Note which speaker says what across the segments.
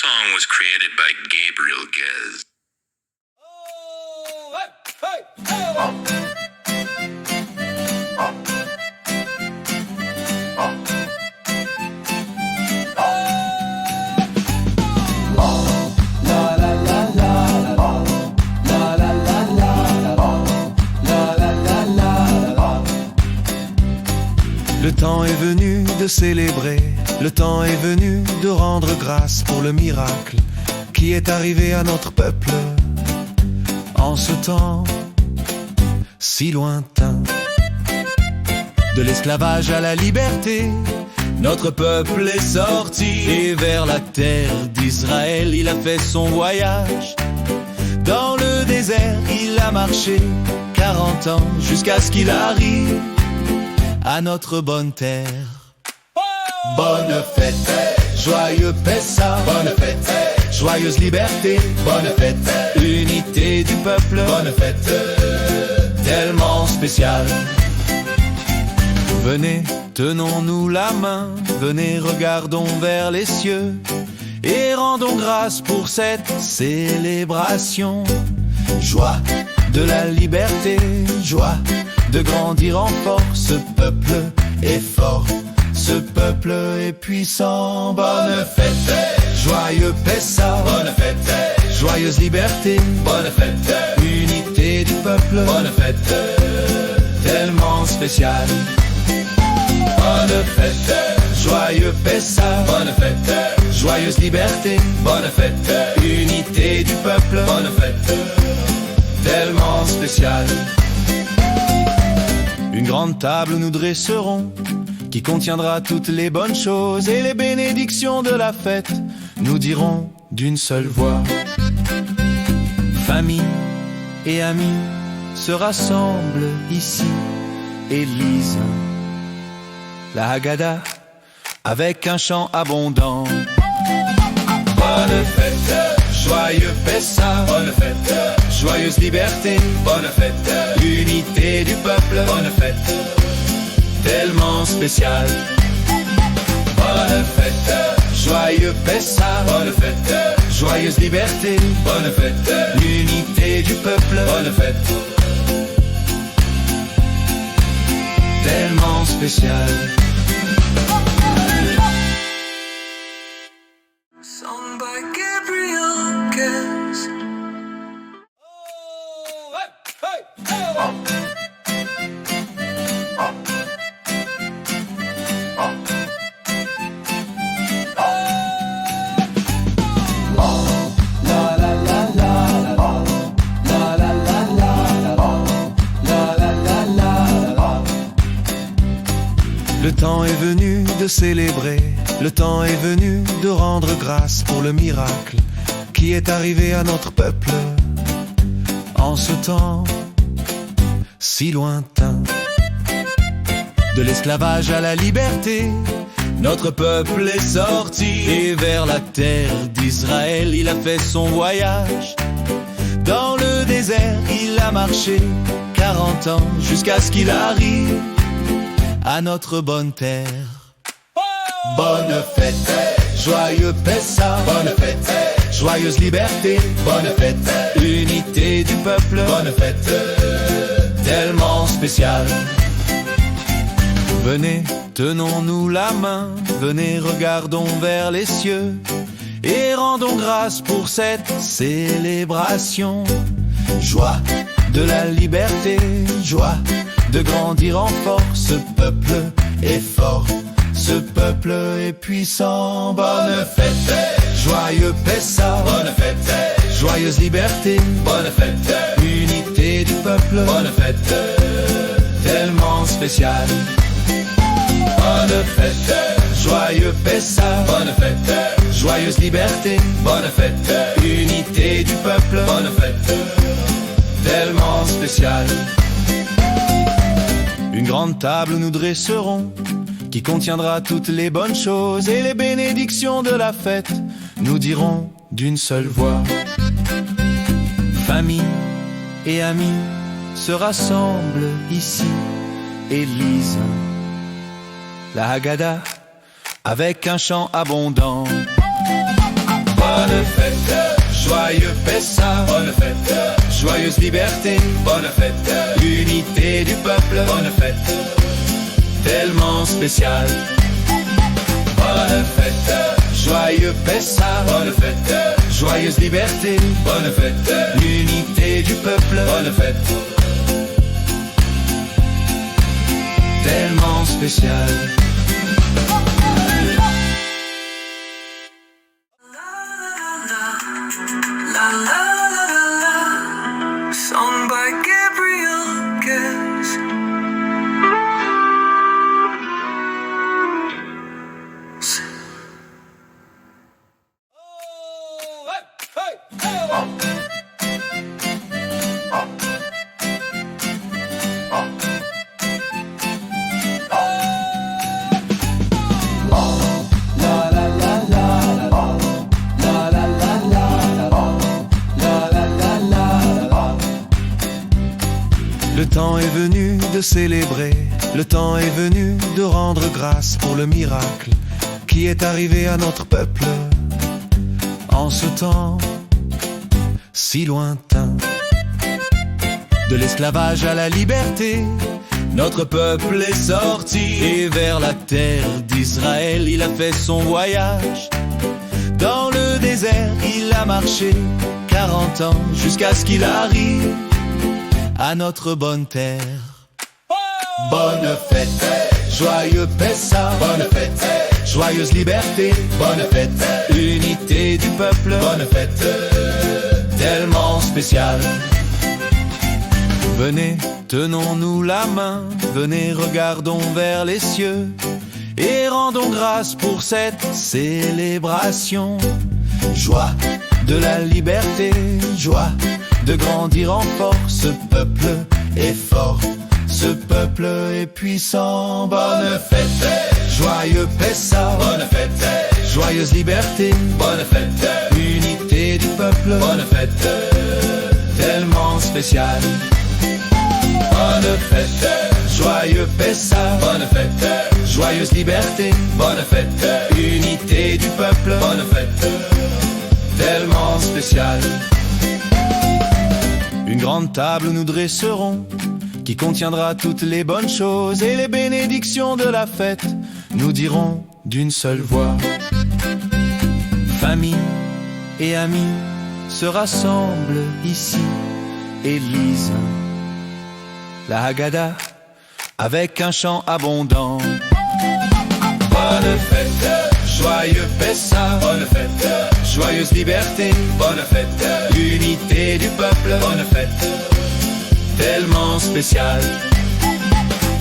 Speaker 1: song was created by Gabriel Guez.
Speaker 2: Le temps est venu de célébrer, le temps est venu de rendre grâce pour le miracle qui est arrivé à notre peuple en ce temps si lointain. De l'esclavage à la liberté, notre peuple est sorti et vers la terre d'Israël il a fait son voyage. Dans le désert il a marché 40 ans jusqu'à ce qu'il arrive à notre bonne terre. Bonne fête, joyeux Pessah, bonne fête, joyeuse liberté, bonne fête, unité du peuple, bonne fête, tellement spéciale. Venez, tenons-nous la main, venez, regardons vers les cieux et rendons grâce pour cette célébration. Joie de la liberté, joie de grandir en force. Ce peuple est fort, ce peuple est puissant. Bonne fête, joyeux Pessah, bonne fête, joyeuse liberté, bonne fête, unité du peuple, bonne fête, tellement spéciale. Bonne fête, joyeux Pessah, bonne fête, joyeuse liberté, bonne fête, unité du peuple, bonne fête, tellement spéciale. Une grande table nous dresserons, qui contiendra toutes les bonnes choses et les bénédictions de la fête. Nous dirons d'une seule voix, famille et amis se rassemblent ici et lisent la Haggadah avec un chant abondant. Bonne fête, joyeux Pessah, bonne fête, joyeuse liberté, bonne fête, unité du peuple, bonne fête, tellement spéciale. Bonne fête, joyeux Pessah, bonne fête, joyeuse liberté, bonne fête, unité du peuple, bonne fête, tellement spéciale.
Speaker 3: Sung by Gabriel Guez.
Speaker 2: Le temps est venu de célébrer, le temps est venu de rendre grâce pour le miracle qui est arrivé à notre peuple en ce temps si lointain. De l'esclavage à la liberté, notre peuple est sorti et vers la terre d'Israël il a fait son voyage. Dans le désert il a marché 40 ans jusqu'à ce qu'il arrive à notre bonne terre. Bonne fête, joyeux Pessah, bonne fête, joyeuse liberté, bonne fête, unité du peuple, bonne fête, tellement spéciale. Venez, tenons-nous la main, venez, regardons vers les cieux et rendons grâce pour cette célébration. Joie de la liberté, joie de grandir en force. Ce peuple est fort, ce peuple est puissant. Bonne fête, joyeux Pessah, bonne fête, joyeuse liberté, bonne fête, unité du peuple, bonne fête, tellement spéciale. Bonne fête, joyeux Pessah, bonne fête, joyeuse liberté, bonne fête, unité du peuple, bonne fête, tellement spéciale. Une grande table nous dresserons, qui contiendra toutes les bonnes choses et les bénédictions de la fête. Nous dirons d'une seule voix, famille et amis se rassemblent ici et lisent la Haggadah avec un chant abondant. Bonne fête, joyeux Pessah. Bonne fête, joyeuse liberté. Bonne fête, unité du peuple. Bonne fête, tellement spéciale. Bonne fête, joyeux Pessah. Bonne fête, joyeuse liberté. Bonne fête, l'unité du peuple. Bonne fête, tellement spéciale.
Speaker 3: La la la la la, sung by Gabriel Guest.
Speaker 2: Le temps est venu de célébrer, le temps est venu de rendre grâce pour le miracle qui est arrivé à notre peuple en ce temps si lointain. De l'esclavage à la liberté, notre peuple est sorti et vers la terre d'Israël il a fait son voyage. Dans le désert il a marché 40 ans jusqu'à ce qu'il arrive à notre bonne terre. Bonne fête, joyeux Pessah. Bonne fête, joyeuse liberté. Bonne fête, unité du peuple. Bonne fête, tellement spéciale. Venez, tenons-nous la main. Venez, regardons vers les cieux et rendons grâce pour cette célébration. Joie de la liberté, joie de grandir en force. Ce peuple est fort, ce peuple est puissant. Bonne fête, joyeux Pessah. Bonne fête, joyeuse liberté. Bonne fête, unité du peuple. Bonne fête, tellement spéciale. Bonne fête, joyeux Pessah. Bonne fête, joyeuse liberté. Bonne fête, unité du peuple. Bonne fête, tellement spéciale. Une grande table où nous dresserons, qui contiendra toutes les bonnes choses et les bénédictions de la fête. Nous dirons d'une seule voix, famille et amis se rassemblent ici et lisent la Haggadah avec un chant abondant. Bonne fête, joyeux Pessah. Bonne fête, joyeuse liberté. Bonne fête, unité du peuple. Bonne fête, tellement spéciale.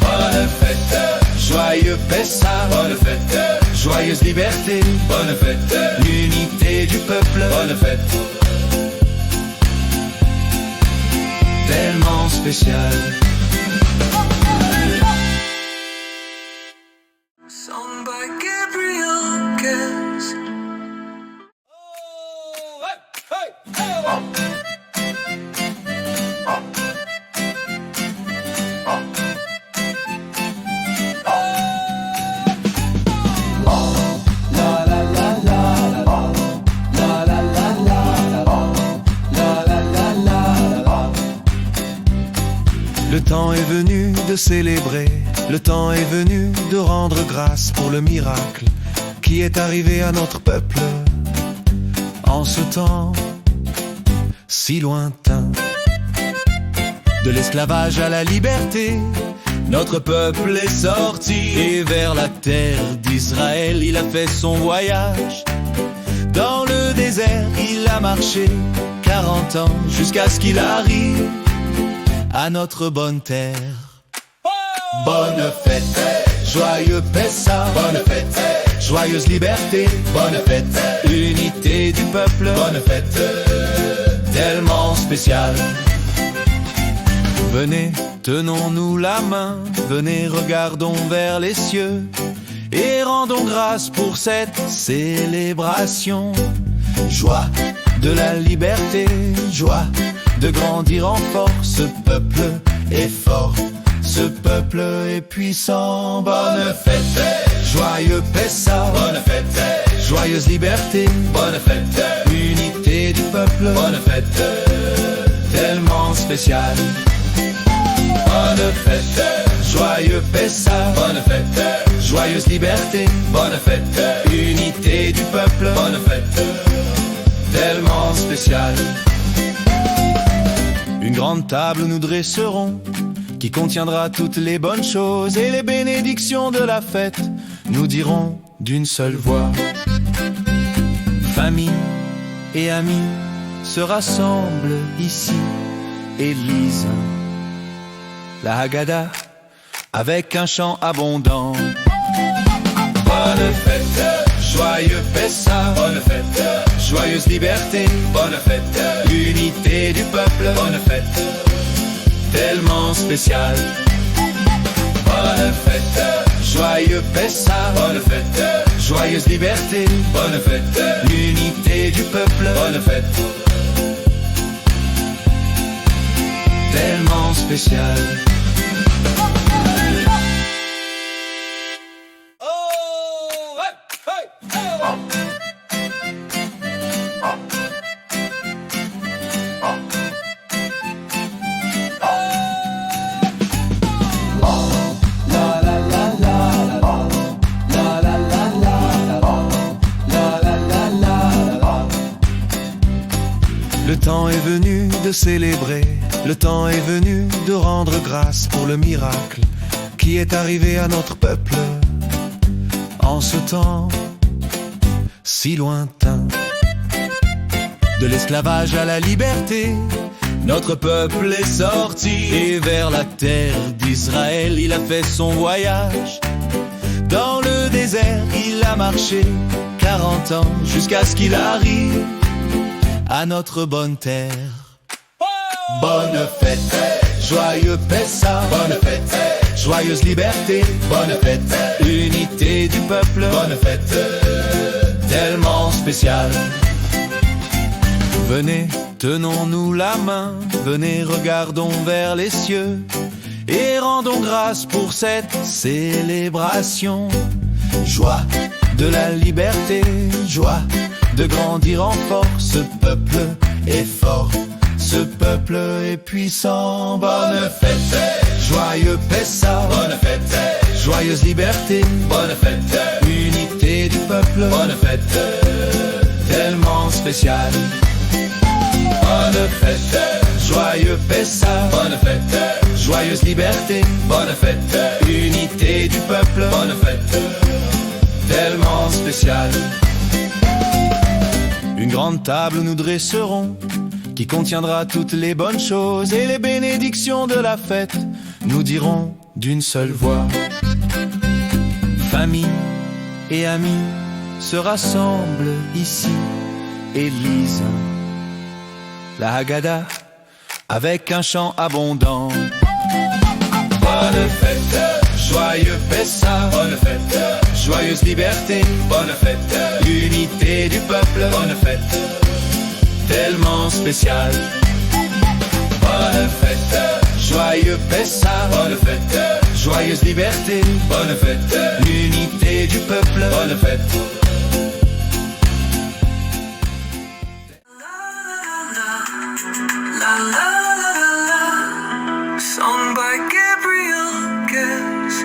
Speaker 2: Bonne fête, joyeux Pessah. Bonne fête, joyeuse liberté. Bonne fête, l'unité du peuple. Bonne fête, tellement spéciale.
Speaker 3: Sung by Gabriel Guest.
Speaker 2: Le temps est venu de célébrer, le temps est venu de rendre grâce pour le miracle qui est arrivé à notre peuple en ce temps si lointain. De l'esclavage à la liberté, notre peuple est sorti et vers la terre d'Israël il a fait son voyage. Dans le désert il a marché 40 ans jusqu'à ce qu'il arrive à notre bonne terre. Bonne fête, joyeux Pessah. Bonne fête, joyeuse liberté. Bonne fête, unité du peuple. Bonne fête, tellement spéciale. Venez, tenons-nous la main. Venez, regardons vers les cieux et rendons grâce pour cette célébration. Joie de la liberté, joie de grandir en force. Ce peuple est fort, ce peuple est puissant. Bonne fête, joyeux Pessah. Bonne fête, joyeuse liberté, bonne fête, unité du peuple, bonne fête, tellement spéciale. Bonne fête, joyeux Pessah, bonne fête, joyeuse liberté, bonne fête, unité du peuple, bonne fête, tellement spéciale. Une grande table nous dresserons, qui contiendra toutes les bonnes choses et les bénédictions de la fête. Nous dirons d'une seule voix, famille et amis se rassemblent ici et lisent la Haggadah avec un chant abondant. Bonne fête, joyeux Pessah, bonne fête, joyeuse liberté, bonne fête, unité du peuple, bonne fête, tellement spéciale. Bonne fête, joyeux Pessah, bonne fête, joyeuse liberté, bonne fête, l'unité du peuple, bonne fête, tellement spéciale. Le temps est venu de célébrer, le temps est venu de rendre grâce pour le miracle qui est arrivé à notre peuple en ce temps si lointain. De l'esclavage à la liberté, notre peuple est sorti et vers la terre d'Israël il a fait son voyage. Dans le désert il a marché 40 ans jusqu'à ce qu'il arrive à notre bonne terre. Bonne fête, joyeux Pessah, bonne fête, joyeuse liberté, bonne fête, unité du peuple, bonne fête, tellement spéciale. Venez, tenons-nous la main, venez, regardons vers les cieux et rendons grâce pour cette célébration. Joie de la liberté, joie de grandir en force. Ce peuple est fort, ce peuple est puissant. Bonne fête, joyeux Pessah, bonne fête, joyeuse liberté, bonne fête, unité du peuple, bonne fête, tellement spéciale. Bonne fête, joyeux Pessah, bonne fête, joyeuse liberté, bonne fête, unité du peuple, bonne fête, tellement spéciale. Une grande table nous dresserons, qui contiendra toutes les bonnes choses et les bénédictions de la fête. Nous dirons d'une seule voix, famille et amis se rassemblent ici et lisent la Haggadah avec un chant abondant. Bonne fête, joyeux Pessah, bonne fête, joyeuse liberté, bonne fête, unité du peuple, bonne fête, tellement spéciale. Bonne fête, joyeux Pessah, bonne fête, joyeuse liberté, bonne fête, l'unité du peuple, bonne fête.
Speaker 3: La la la la la, sung by Gabriel Guess.